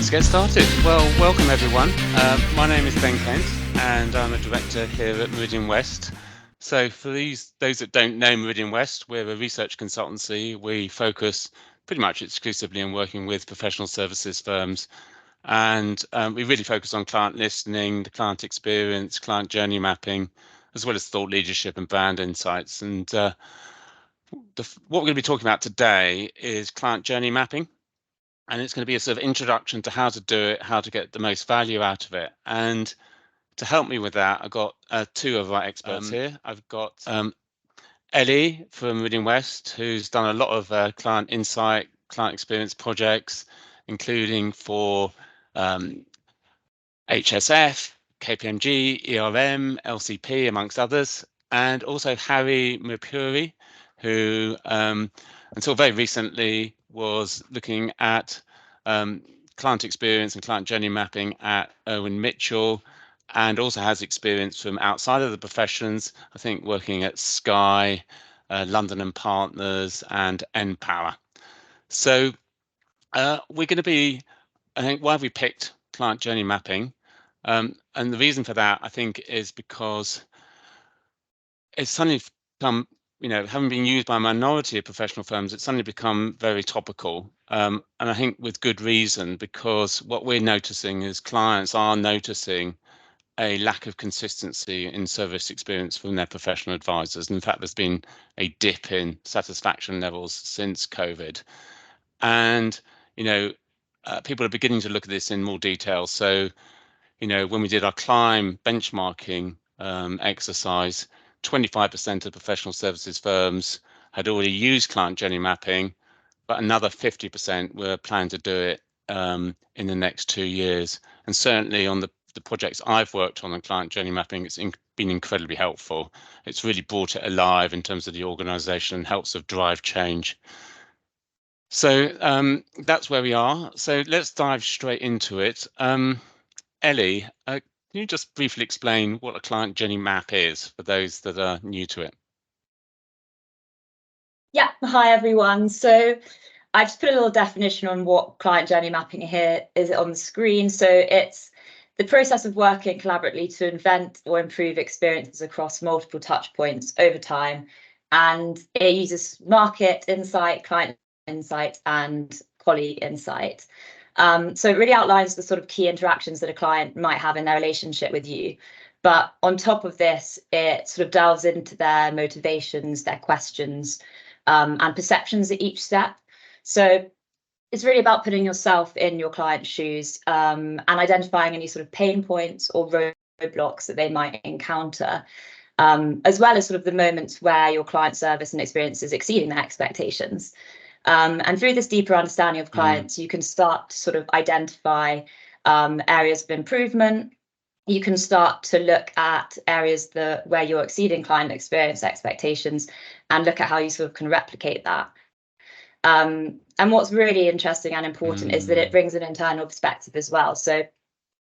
Let's get started. Well, welcome everyone. My name is Ben Kent and I'm a director here at Meridian West. So for those that don't know Meridian West, we're a research consultancy. We focus pretty much exclusively on working with professional services firms, and we really focus on client listening, the client experience, client journey mapping, as well as thought leadership and brand insights. And what we're going to be talking about today is client journey mapping. And it's going to be a sort of introduction to how to do it, how to get the most value out of it. And to help me with that, I've got two of our experts here. I've got Ellie from Meridian West, who's done a lot of client insight, client experience projects, including for HSF, KPMG, ERM, LCP, amongst others. And also Harry Mirpuri, who until very recently was looking at client experience and client journey mapping at Irwin Mitchell, and also has experience from outside of the professions, I think working at Sky, London and Partners, and Npower. So we're going to be, I think, why have we picked client journey mapping? And the reason for that, I think, is because it's suddenly become, having been used by a minority of professional firms, it's suddenly become very topical. And I think with good reason, because what we're noticing is clients are noticing a lack of consistency in service experience from their professional advisors. And in fact, there's been a dip in satisfaction levels since COVID. And, people are beginning to look at this in more detail. So, when we did our climb benchmarking exercise, 25% of professional services firms had already used client journey mapping, but another 50% were planning to do it in the next 2 years. And certainly on the projects I've worked on client journey mapping, it's been incredibly helpful. It's really brought it alive in terms of the organisation and helps to drive change. So that's where we are. So let's dive straight into it. Ellie, can you just briefly explain what a client journey map is for those that are new to it? Yeah, hi everyone. So I just put a little definition on what client journey mapping here is on the screen. So it's the process of working collaboratively to invent or improve experiences across multiple touch points over time. And it uses market insight, client insight, and colleague insight. So it really outlines the sort of key interactions that a client might have in their relationship with you. But on top of this, it sort of delves into their motivations, their questions, and perceptions at each step. So it's really about putting yourself in your client's shoes and identifying any sort of pain points or roadblocks that they might encounter, as well as sort of the moments where your client service and experience is exceeding their expectations. And through this deeper understanding of clients, you can start to sort of identify areas of improvement. You can start to look at areas where you're exceeding client experience expectations and look at how you sort of can replicate that. And what's really interesting and important is that it brings an internal perspective as well. So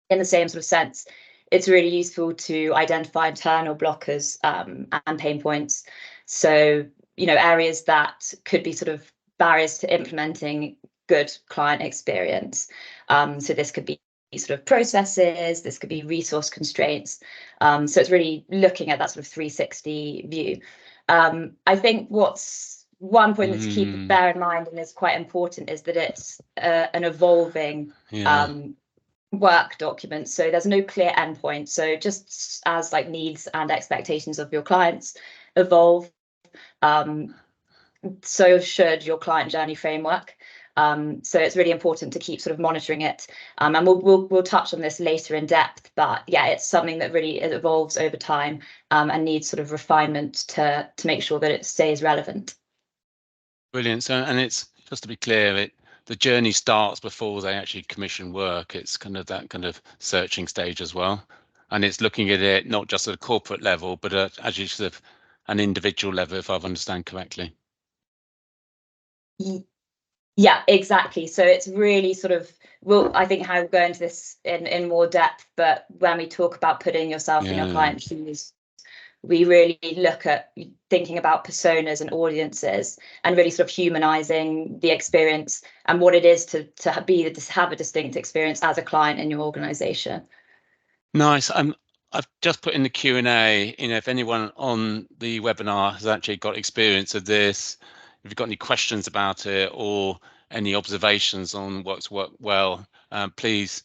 in the same sort of sense, it's really useful to identify internal blockers and pain points. So, areas that could be sort of barriers to implementing good client experience. So this could be sort of processes, this could be resource constraints. So it's really looking at that sort of 360 view. I think what's one point to bear in mind and is quite important is that it's an evolving work document. So there's no clear endpoint. So just as like needs and expectations of your clients evolve, so should your client journey framework. So it's really important to keep sort of monitoring it. And we'll touch on this later in depth, but yeah, it's something that really evolves over time and needs sort of refinement to make sure that it stays relevant. Brilliant. So, and it's just to be clear, the journey starts before they actually commission work. It's kind of that kind of searching stage as well. And it's looking at it not just at a corporate level, but at actually sort of an individual level, if I've understand correctly. Yeah, exactly. So it's really sort of, I think how we'll go into this in more depth, but when we talk about putting yourself in your client's shoes, we really look at thinking about personas and audiences and really sort of humanizing the experience and what it is to have a distinct experience as a client in your organization. Nice. I've just put in the Q&A, if anyone on the webinar has actually got experience of this, if you've got any questions about it or any observations on what's worked well, please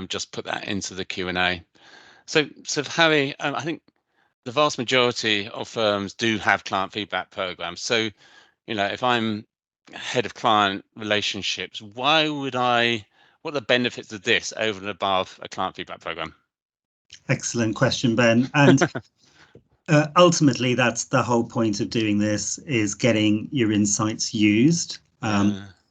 just put that into the Q&A. So Harry, I think the vast majority of firms do have client feedback programs. So, if I'm head of client relationships, what are the benefits of this over and above a client feedback program? Excellent question, Ben. And ultimately, that's the whole point of doing this, is getting your insights used.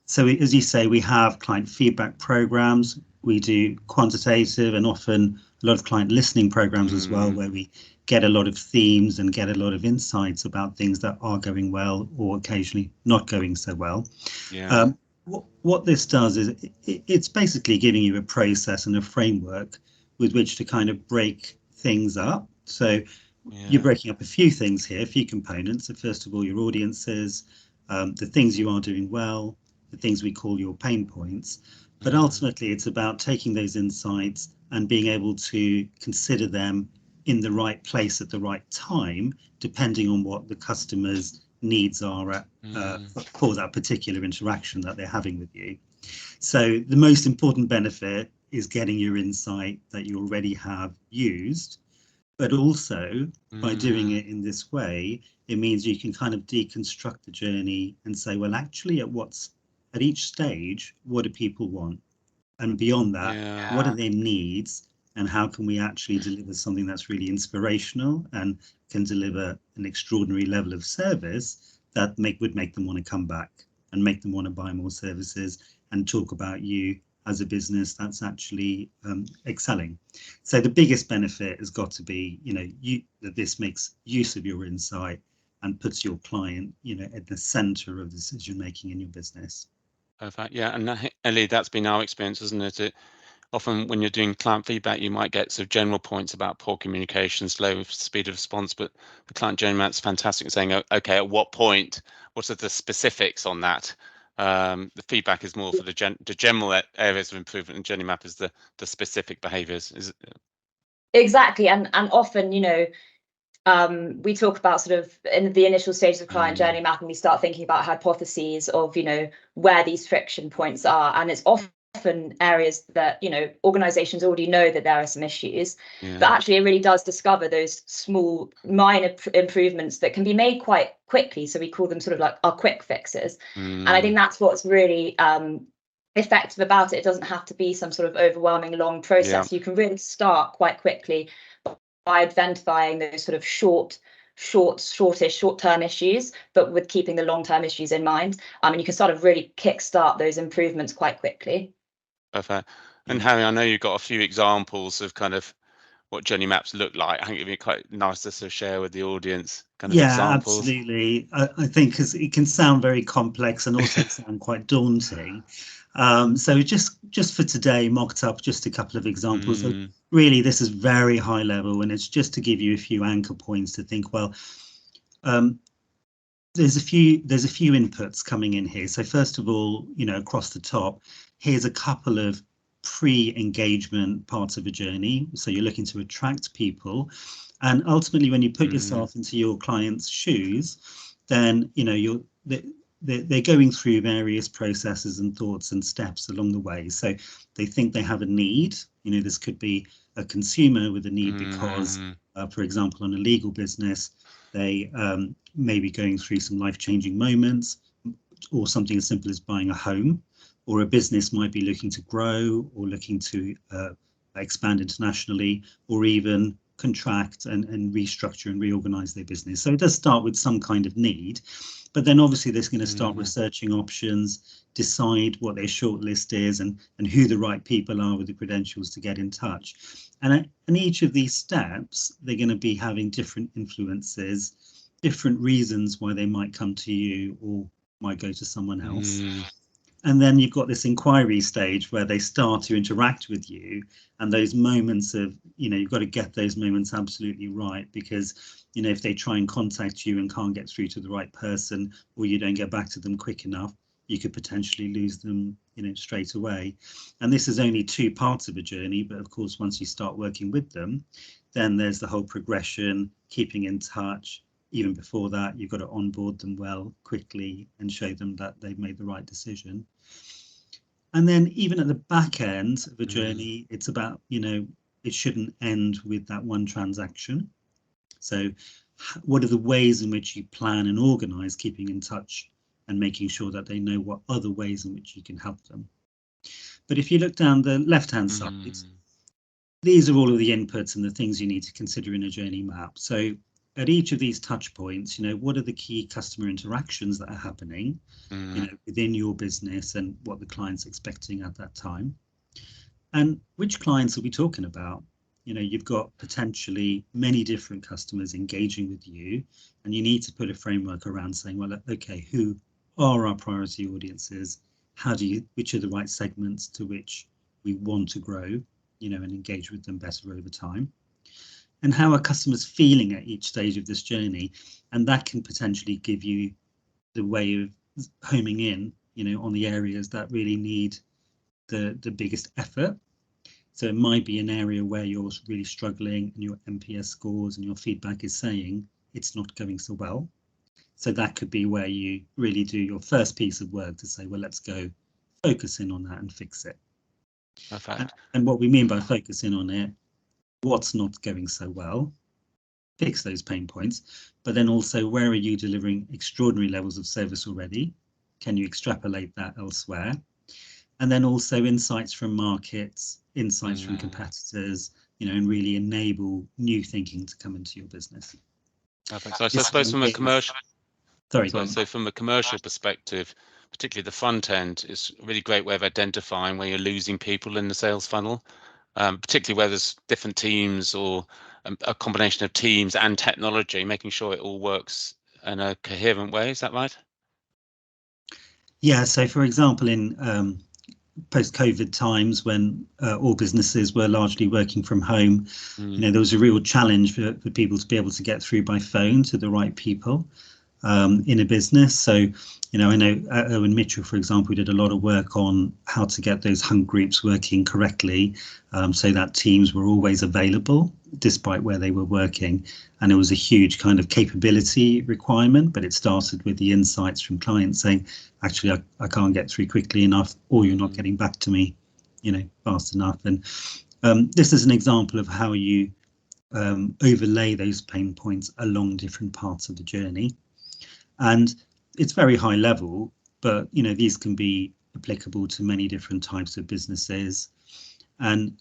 So as you say, we have client feedback programs. We do quantitative and often a lot of client listening programs as well, where we get a lot of themes and get a lot of insights about things that are going well or occasionally not going so well. What this does is it's basically giving you a process and a framework with which to kind of break things up. So you're breaking up a few things here, a few components. So first of all, your audiences, the things you are doing well, the things we call your pain points. But ultimately, it's about taking those insights and being able to consider them in the right place at the right time, depending on what the customer's needs are for that particular interaction that they're having with you. So the most important benefit is getting your insight that you already have used, but also by doing it in this way, it means you can kind of deconstruct the journey and say, well, actually, at each stage, what do people want? And beyond that, what are their needs? And how can we actually deliver something that's really inspirational and can deliver an extraordinary level of service that would make them want to come back and make them want to buy more services and talk about you as a business that's actually excelling. So the biggest benefit has got to be, that this makes use of your insight and puts your client, at the center of the decision making in your business. Perfect. Yeah, and Ellie, that's been our experience, isn't it? Often when you're doing client feedback, you might get sort of general points about poor communication, slow speed of response, but the client journey map's fantastic at saying, okay, at what point, what are the specifics on that? The feedback is more for the general areas of improvement, and journey map is the specific behaviors. Exactly, and often, we talk about sort of in the initial stages of client journey mapping, we start thinking about hypotheses of, where these friction points are. And it's often areas that, organizations already know that there are some issues, but actually it really does discover those small minor improvements that can be made quite quickly. So we call them sort of like our quick fixes. And I think that's what's really effective about it. It doesn't have to be some sort of overwhelming long process. You can really start quite quickly by identifying those sort of short-term issues, but with keeping the long-term issues in mind. And you can sort of really kickstart those improvements quite quickly. Perfect. And Harry, I know you've got a few examples of kind of what journey maps look like. I think it'd be quite nice to sort of share with the audience kind of examples. Absolutely. I think because it can sound very complex and also sound quite daunting. So just for today, mocked up just a couple of examples. So really, this is very high level, and it's just to give you a few anchor points to think. Well, there's a few inputs coming in here. So first of all, across the top, here's a couple of pre-engagement parts of a journey. So you're looking to attract people, and ultimately, when you put yourself into your client's shoes, then they're going through various processes and thoughts and steps along the way. So they think they have a need. This could be a consumer with a need because, for example, on a legal business, they may be going through some life-changing moments, or something as simple as buying a home, or a business might be looking to grow or looking to expand internationally, or even contract and restructure and reorganize their business. So it does start with some kind of need, but then obviously they're going to start researching options, decide what their shortlist is, and who the right people are with the credentials to get in touch. And each of these steps, they're going to be having different influences, different reasons why they might come to you or might go to someone else. And then you've got this inquiry stage where they start to interact with you, and those moments of, you've got to get those moments absolutely right, because You know, if they try and contact you and can't get through to the right person, or you don't get back to them quick enough, you could potentially lose them, you know, straight away. And this is only 2 parts of a journey, but of course, once you start working with them, then there's the whole progression, keeping in touch. Even before that, you've got to onboard them well, quickly, and show them that they've made the right decision. And then even at the back end of a journey, it's about, you know, it shouldn't end with that one transaction. So what are the ways in which you plan and organize keeping in touch and making sure that they know what other ways in which you can help them? But if you look down the left-hand side, these are all of the inputs and the things you need to consider in a journey map. So at each of these touch points, you know, what are the key customer interactions that are happening, you know, within your business, and what the client's expecting at that time? And which clients are we talking about? You know, you've got potentially many different customers engaging with you, and you need to put a framework around saying, well, okay, who are our priority audiences? Which are the right segments to which we want to grow, you know, and engage with them better over time? And how are customers feeling at each stage of this journey? And that can potentially give you the way of homing in, you know, on the areas that really need the biggest effort. So it might be an area where you're really struggling and your NPS scores and your feedback is saying it's not going so well. So that could be where you really do your first piece of work to say, well, let's go focus in on that and fix it. Perfect. And what we mean by focusing on it, what's not going so well, fix those pain points, but then also where are you delivering extraordinary levels of service already? Can you extrapolate that elsewhere? And then also insights from markets, insights from competitors, you know, and really enable new thinking to come into your business. Perfect. So I suppose from a commercial, so from a commercial perspective, particularly the front end is a really great way of identifying where you're losing people in the sales funnel, particularly where there's different teams or a combination of teams and technology, making sure it all works in a coherent way. Is that right? Yeah. So, for example, in post-COVID times when all businesses were largely working from home, you know, there was a real challenge for people to be able to get through by phone to the right people in a business. So, you know, I know Irwin Mitchell, for example, did a lot of work on how to get those hub groups working correctly, so that teams were always available despite where they were working. And it was a huge kind of capability requirement, but it started with the insights from clients saying, actually, I can't get through quickly enough, or you're not getting back to me, you know, fast enough. And this is an example of how you overlay those pain points along different parts of the journey. And it's very high level, but, you know, these can be applicable to many different types of businesses. And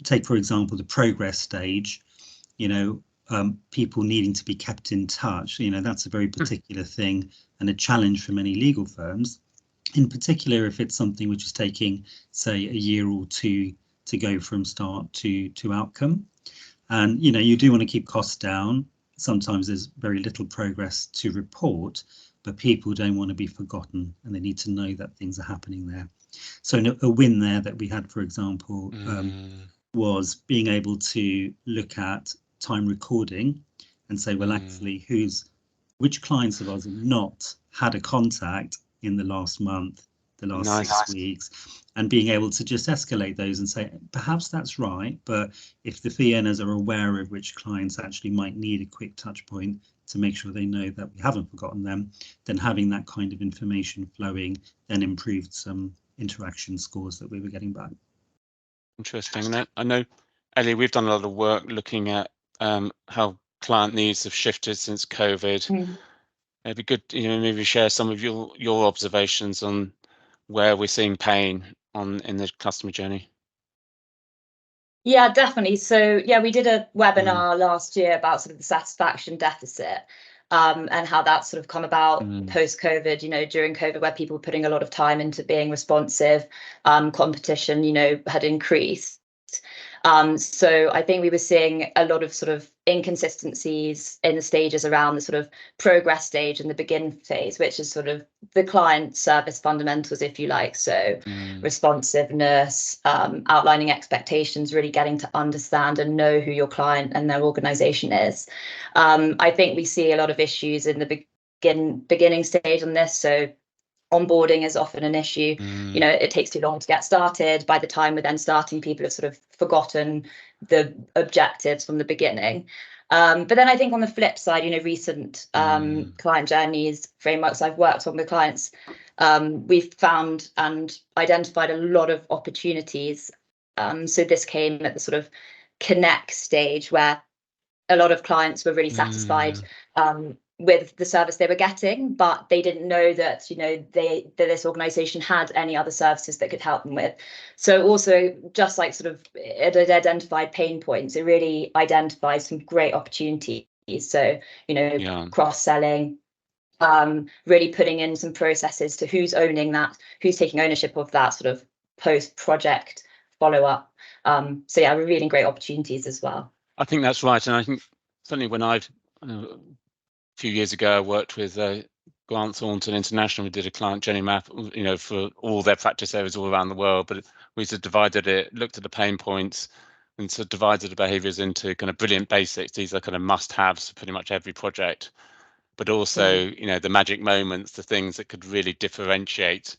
take, for example, the progress stage, you know, people needing to be kept in touch, you know, that's a very particular thing and a challenge for many legal firms, in particular if it's something which is taking, say, a year or two to go from start to outcome. And, you know, you do want to keep costs down. Sometimes there's very little progress to report, but people don't want to be forgotten and they need to know that things are happening there. So a win there that we had, for example, was being able to look at time recording and say, well, actually, which clients of ours have not had a contact in the last month, the last 6 weeks, and being able to just escalate those and say, perhaps that's right, but if the fee earners are aware of which clients actually might need a quick touch point to make sure they know that we haven't forgotten them, then having that kind of information flowing then improved some interaction scores that we were getting back. Interesting. And I know, Ellie, we've done a lot of work looking at how client needs have shifted since COVID. It'd be good, you know, maybe share some of your observations on where we're seeing pain in the customer journey. Yeah, definitely. So yeah, we did a webinar last year about sort of the satisfaction deficit, and how that's sort of come about post-COVID, you know, during COVID, where people were putting a lot of time into being responsive, competition, you know, had increased. So I think we were seeing a lot of sort of inconsistencies in the stages around the sort of progress stage and the begin phase, which is sort of the client service fundamentals, if you like. So responsiveness, outlining expectations, really getting to understand and know who your client and their organization is. I think we see a lot of issues in the beginning stage on this. So onboarding is often an issue. You know, it takes too long to get started. By the time we're then starting, people have sort of forgotten the objectives from the beginning. But then I think on the flip side, you know, recent client journeys frameworks I've worked on with clients, we've found and identified a lot of opportunities. So this came at the sort of connect stage, where a lot of clients were really satisfied with the service they were getting, but they didn't know that, you know, that this organization had any other services that could help them with. So also, just like sort of it identified pain points, it really identifies some great opportunities. So, you know, cross-selling, really putting in some processes to who's owning that, who's taking ownership of that sort of post-project follow-up. So yeah, revealing great opportunities as well. I think that's right. And I think certainly when a few years ago, I worked with Grant Thornton International. We did a client journey map, you know, for all their practice areas all around the world. But we sort of divided it, looked at the pain points, and sort of divided the behaviours into kind of brilliant basics. These are kind of must-haves for pretty much every project. But also, you know, the magic moments, the things that could really differentiate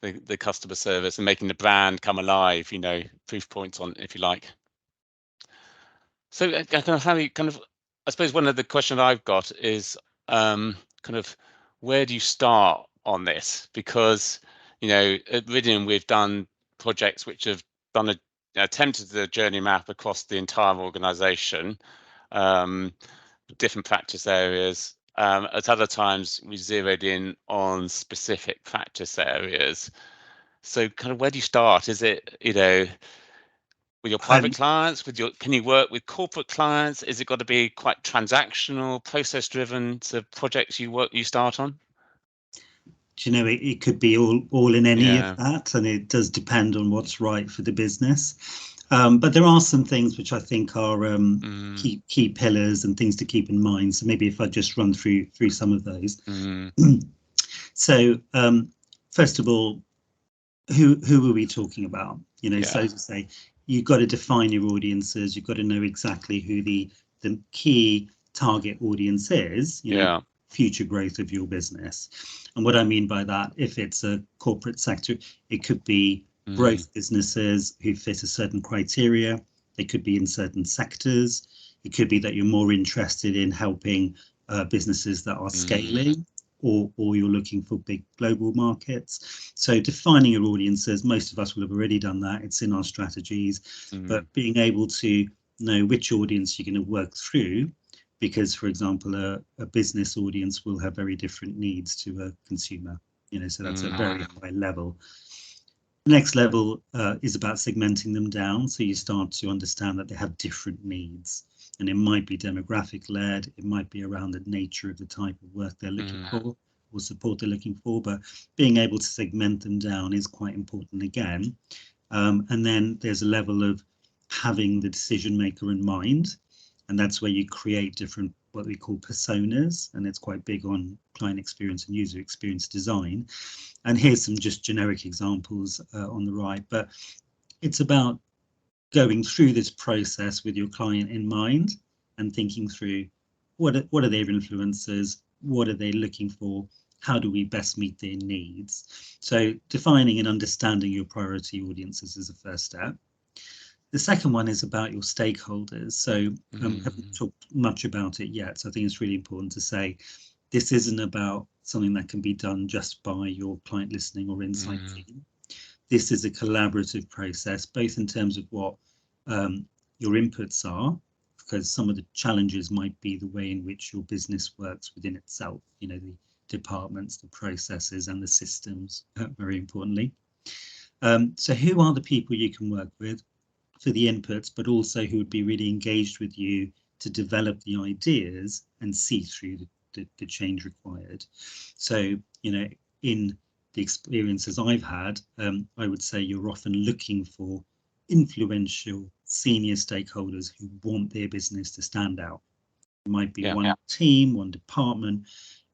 the customer service and making the brand come alive. You know, proof points on, if you like. So kind of Harry, kind of, I suppose one of the questions I've got is kind of where do you start on this? Because, you know, at Meridian, we've done projects which have done attempted the journey map across the entire organization, different practice areas. At other times, we zeroed in on specific practice areas. So kind of where do you start? Is it, you know, with your private clients, can you work with corporate clients? Is it got to be quite transactional, process driven to projects you start on? Do you know, it could be all in any of that, and it does depend on what's right for the business. But there are some things which I think are key pillars and things to keep in mind. So maybe if I just run through some of those. So first of all, who are we talking about? You know, so to say, you've got to define your audiences. You've got to know exactly who the key target audience is. You know, future growth of your business. And what I mean by that, if it's a corporate sector, it could be growth businesses who fit a certain criteria. They could be in certain sectors. It could be that you're more interested in helping businesses that are scaling, or you're looking for big global markets. So defining your audiences, most of us will have already done that. It's in our strategies, but being able to know which audience you're going to work through, because, for example, a business audience will have very different needs to a consumer, you know, so that's a very high level. The next level is about segmenting them down. So you start to understand that they have different needs, and it might be demographic led. It might be around the nature of the type of work they're looking for or support they're looking for, but being able to segment them down is quite important again. And then there's a level of having the decision maker in mind. And that's where you create different, what we call personas. And it's quite big on client experience and user experience design. And here's some just generic examples on the right, but it's about going through this process with your client in mind and thinking through what are their influences, what are they looking for, how do we best meet their needs. So defining and understanding your priority audiences is the first step. The second one is about your stakeholders. So I haven't talked much about it yet. So I think it's really important to say this isn't about something that can be done just by your client listening or insight team. This is a collaborative process, both in terms of what your inputs are, because some of the challenges might be the way in which your business works within itself, you know, the departments, the processes and the systems, very importantly. So who are the people you can work with for the inputs, but also who would be really engaged with you to develop the ideas and see through the change required. So, you know, in the experiences I've had, I would say you're often looking for influential senior stakeholders who want their business to stand out, It might be one team, one department.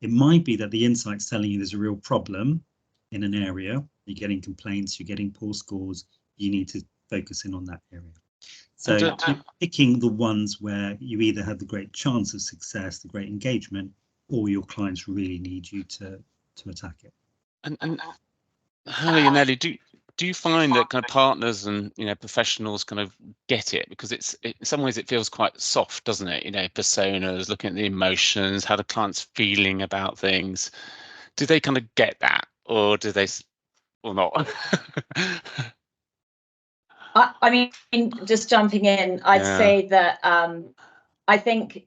It might be that the insight's telling you there's a real problem in an area. You're getting complaints, you're getting poor scores. You need to focus in on that area. So you're picking the ones where you either have the great chance of success, the great engagement, or your clients really need you to attack it. And Harry and Ellie, do you find that kind of partners and professionals kind of get it? Because in some ways it feels quite soft, doesn't it? Personas, looking at the emotions, how the client's feeling about things. Do they kind of get that, or do they, or not? I mean, just jumping in, I'd say that I think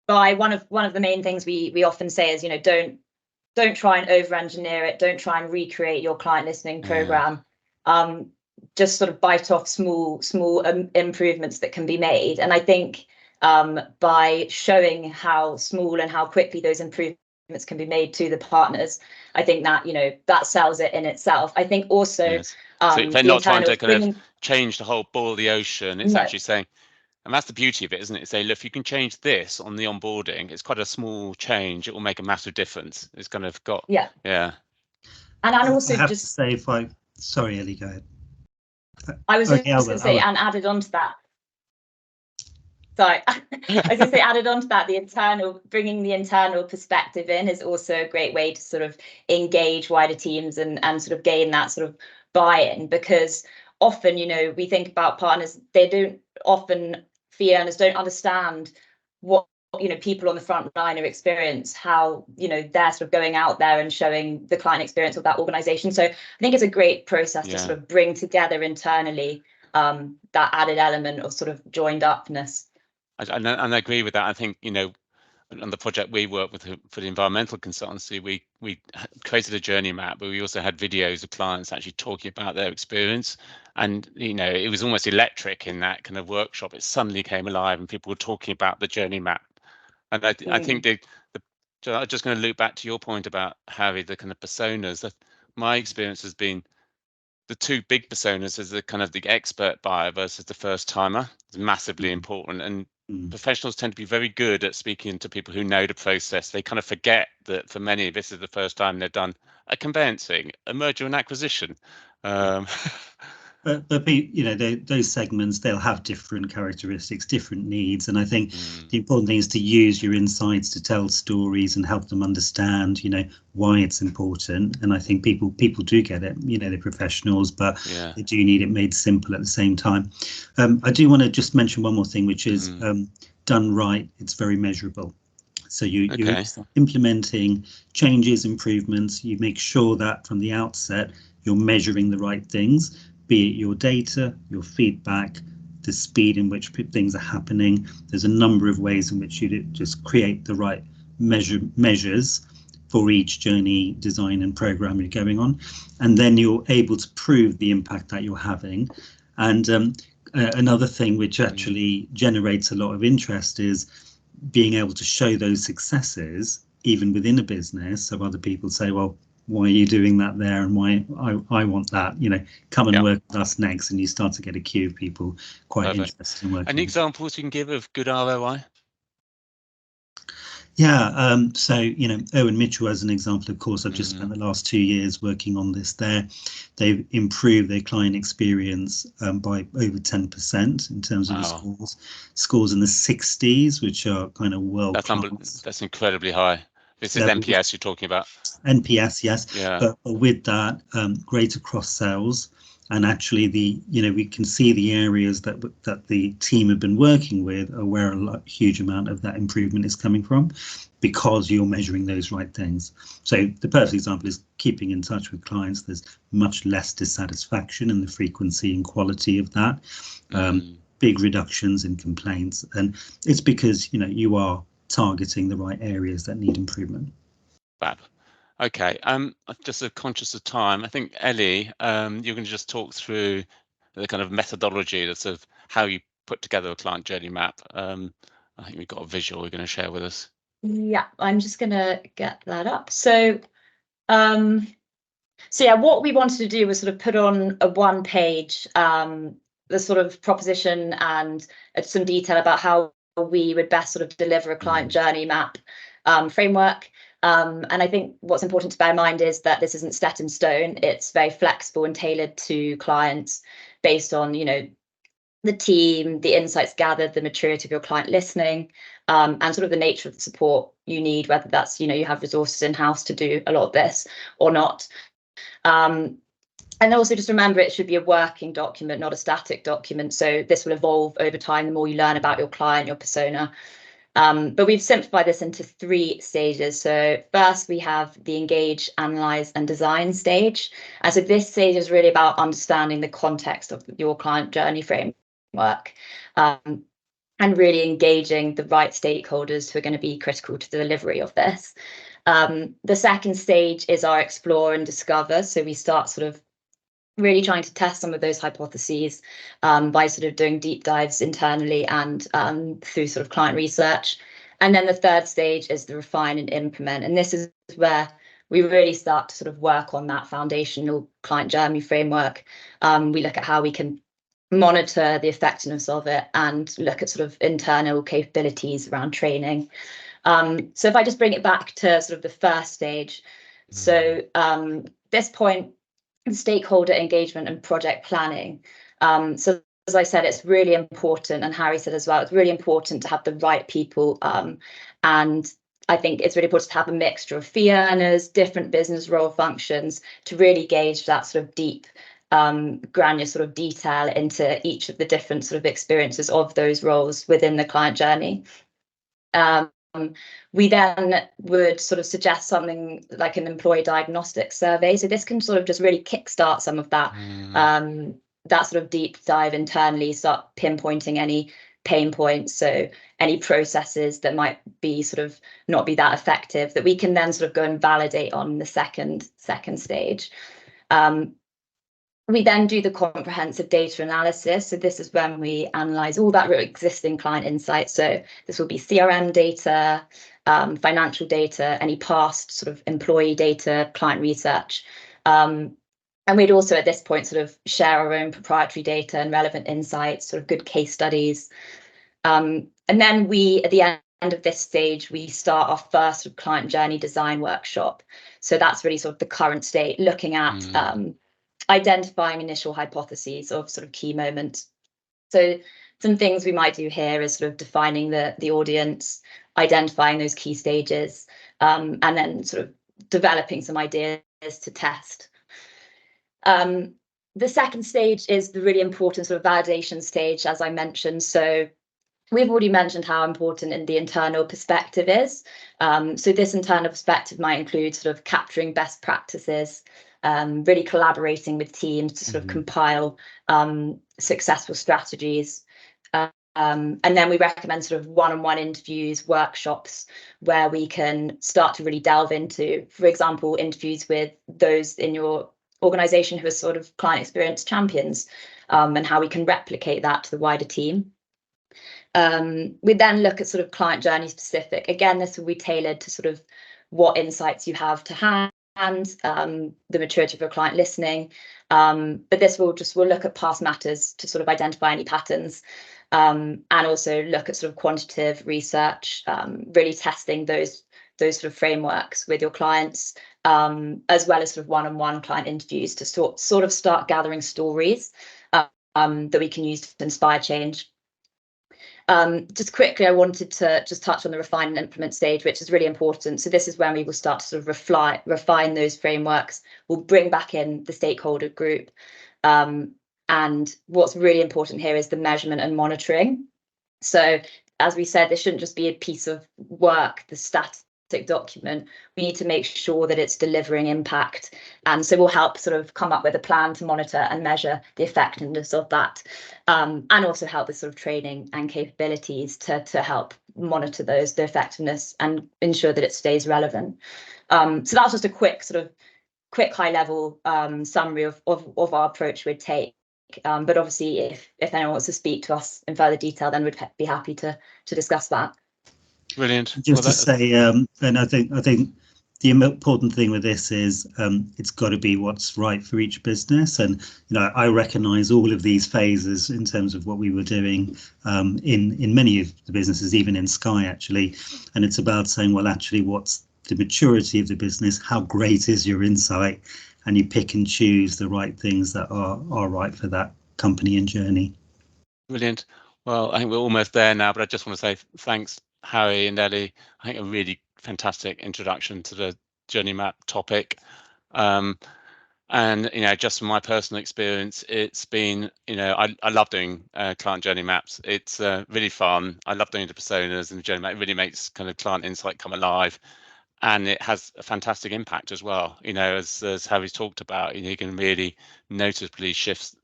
one of the main things we often say is, don't try and over-engineer it. Don't try and recreate your client listening program. Just sort of bite off small improvements that can be made. And I think by showing how small and how quickly those improvements can be made to the partners, I think that that sells it in itself. I think also so they're not trying to kind of change the whole boil the ocean. It's actually saying, and that's the beauty of it, isn't it? Say, look, if you can change this on the onboarding, it's quite a small change. It will make a massive difference. It's kind of got and also I have to say, sorry, Ellie, go ahead. I was just going to say, and added on to that. Sorry, I was going to say, added on to that, bringing the internal perspective in is also a great way to sort of engage wider teams and sort of gain that sort of buy-in, because often, we think about partners, they don't often, fee earners don't understand what people on the front line are experience, how they're sort of going out there and showing the client experience of that organization. So I think it's a great process to sort of bring together internally that added element of sort of joined upness. And I agree with that. I think on the project we work with for the environmental consultancy, we created a journey map, but we also had videos of clients actually talking about their experience, and it was almost electric in that kind of workshop. It suddenly came alive and people were talking about the journey map. And I think I'm just going to loop back to your point about, Harry, the kind of personas. That my experience has been the two big personas is the kind of the expert buyer versus the first timer is massively important. And professionals tend to be very good at speaking to people who know the process. They kind of forget that for many, this is the first time they've done a conveyancing, a merger and acquisition. But those segments, they'll have different characteristics, different needs, and I think the important thing is to use your insights to tell stories and help them understand, why it's important. And I think people do get it, they're professionals, but they do need it made simple at the same time. I do want to just mention one more thing, which is done right, it's very measurable. So you're implementing changes, improvements. You make sure that from the outset you're measuring the right things, be it your data, your feedback, the speed in which things are happening. There's a number of ways in which you just create the right measures for each journey, design and program you're going on. And then you're able to prove the impact that you're having. And another thing which actually generates a lot of interest is being able to show those successes even within a business. So other people say, well, why are you doing that there, and why I want that, come and work with us next, and you start to get a queue of people quite interested in working. Any examples you can give of good ROI? So Irwin Mitchell as an example, of course, I've just spent the last 2 years working on this there. They've improved their client experience by over 10% in terms of the scores in the 60s, which are kind of world-class. That's incredibly high. This is NPS you're talking about. NPS, yes. But with that, greater cross sales, and actually we can see the areas that the team have been working with are where a huge amount of that improvement is coming from, because you're measuring those right things. So the perfect example is keeping in touch with clients. There's much less dissatisfaction in the frequency and quality of that. Big reductions in complaints, and it's because you are targeting the right areas that need improvement. Fab. Okay, I'm just conscious of time. I think Ellie, you're going to just talk through the kind of methodology that's of how you put together a client journey map. I think we've got a visual you're going to share with us. Yeah, I'm just going to get that up. So what we wanted to do was sort of put on a one page the sort of proposition and some detail about how we would best sort of deliver a client journey map framework. And I think what's important to bear in mind is that this isn't set in stone. It's very flexible and tailored to clients based on, you know, the team, the insights gathered, the maturity of your client listening, and sort of the nature of the support you need, whether that's, you know, you have resources in-house to do a lot of this or not. And also just remember, it should be a working document, not a static document. So this will evolve over time, the more you learn about your client, your persona. But we've simplified this into 3 stages. So first we have the engage, analyze and design stage. And so this stage is really about understanding the context of your client journey framework, and really engaging the right stakeholders who are going to be critical to the delivery of this. The second stage is our explore and discover. So we start sort of really trying to test some of those hypotheses by sort of doing deep dives internally and through sort of client research. And then the third stage is the refine and implement. And this is where we really start to sort of work on that foundational client journey framework. We look at how we can monitor the effectiveness of it and look at sort of internal capabilities around training. So if I just bring it back to sort of the first stage. So this point, stakeholder engagement and project planning. So as I said, it's really important, and Harry said as well, it's really important to have the right people. And I think it's really important to have a mixture of fee earners, different business role functions to really gauge that sort of deep, granular sort of detail into each of the different sort of experiences of those roles within the client journey. We then would sort of suggest something like an employee diagnostic survey. So this can sort of just really kickstart some of that, that sort of deep dive internally, start pinpointing any pain points. So any processes that might be sort of not be that effective that we can then sort of go and validate on the second stage. We then do the comprehensive data analysis. So this is when we analyze all that existing client insights. So this will be CRM data, financial data, any past sort of employee data, client research. And we'd also at this point sort of share our own proprietary data and relevant insights, sort of good case studies. And then we, at the end of this stage, we start our first sort of client journey design workshop. So that's really sort of the current state, looking at identifying initial hypotheses of sort of key moments. So some things we might do here is sort of defining the audience, identifying those key stages, and then sort of developing some ideas to test. The second stage is the really important sort of validation stage, as I mentioned. So we've already mentioned how important the internal perspective is. So this internal perspective might include sort of capturing best practices, really collaborating with teams to sort of compile successful strategies. And then we recommend sort of one-on-one interviews, workshops, where we can start to really delve into, for example, interviews with those in your organisation who are sort of client experience champions, and how we can replicate that to the wider team. We then look at sort of client journey specific. Again, this will be tailored to sort of what insights you have to hand, the maturity of your client listening. But this will we'll look at past matters to sort of identify any patterns, and also look at sort of quantitative research, really testing those sort of frameworks with your clients, as well as sort of one-on-one client interviews to sort of start gathering stories that we can use to inspire change. Just quickly, I wanted to just touch on the refine and implement stage, which is really important. So this is when we will start to sort of refine those frameworks. We'll bring back in the stakeholder group. And what's really important here is the measurement and monitoring. So as we said, this shouldn't just be a piece of work, the static document. We need to make sure that it's delivering impact. And so we'll help sort of come up with a plan to monitor and measure the effectiveness of that, and also help with sort of training and capabilities to help monitor the effectiveness and ensure that it stays relevant. So that's just a quick high level summary of our approach we'd take. But obviously, if anyone wants to speak to us in further detail, then we'd be happy to discuss that. Brilliant. Just to say, and I think the important thing with this is it's got to be what's right for each business. And I recognize all of these phases in terms of what we were doing in many of the businesses, even in Sky actually. And it's about saying, well, actually, what's the maturity of the business? How great is your insight? And you pick and choose the right things that are right for that company and journey. Brilliant. Well, I think we're almost there now, but I just want to say thanks, Harry and Ellie. I think a really fantastic introduction to the journey map topic. And just from my personal experience, it's been, I love doing client journey maps. It's really fun. I love doing the personas, and the journey map. It really makes kind of client insight come alive, and it has a fantastic impact as well. As Harry's talked about, you can really noticeably shifts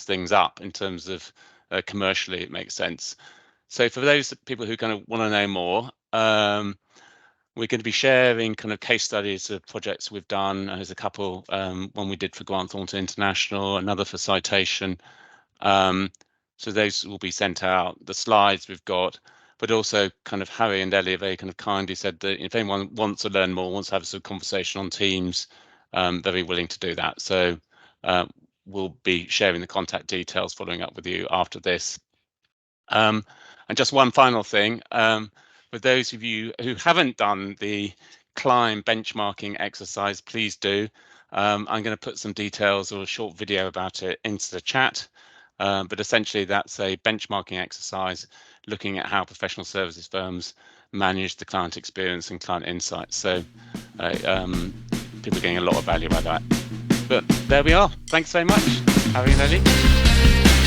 things up in terms of commercially, it makes sense. So for those people who kind of want to know more, we're going to be sharing kind of case studies of projects we've done. There's a couple, one we did for Grant Thornton International, another for Citation. So those will be sent out, the slides we've got, but also kind of Harry and Ellie very kind of kindly said that if anyone wants to learn more, wants to have some conversation on Teams, they're very willing to do that. So we'll be sharing the contact details, following up with you after this. And just one final thing, for those of you who haven't done the climb benchmarking exercise, please do. I'm going to put some details or a short video about it into the chat. But essentially, that's a benchmarking exercise looking at how professional services firms manage the client experience and client insights. So people are getting a lot of value out of that. But there we are. Thanks very much, Harry and Ellie.